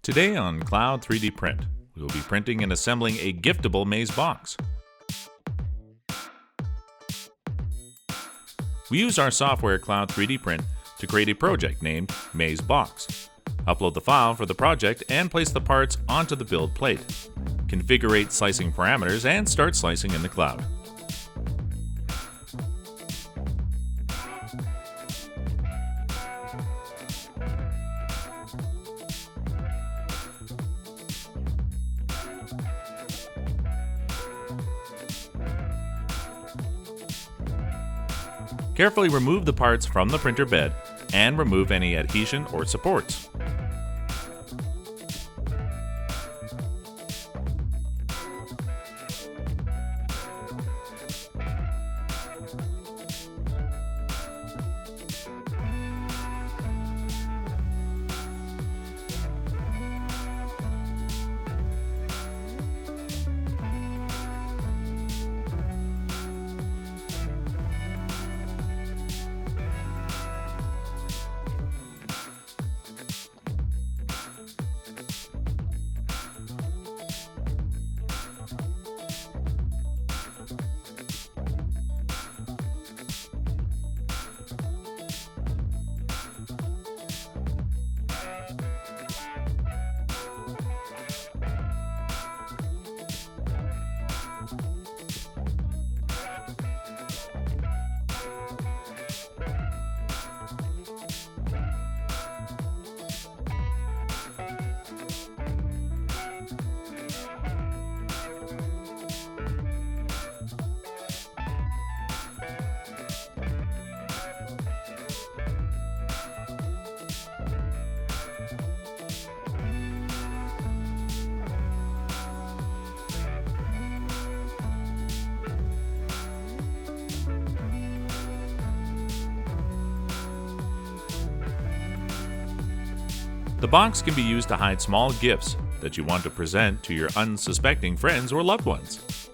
Today on Cloud3DPrint, we will be printing and assembling a giftable maze box. We use our software Cloud3DPrint to create a project named Maze Box. Upload the file for the project and place the parts onto the build plate. Configure slicing parameters and start slicing in the cloud. Carefully remove the parts from the printer bed and remove any adhesion or supports. The box can be used to hide small gifts that you want to present to your unsuspecting friends or loved ones.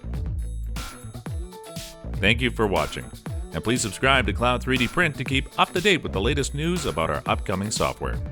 Thank you for watching, and please subscribe to Cloud3DPrint to keep up to date with the latest news about our upcoming software.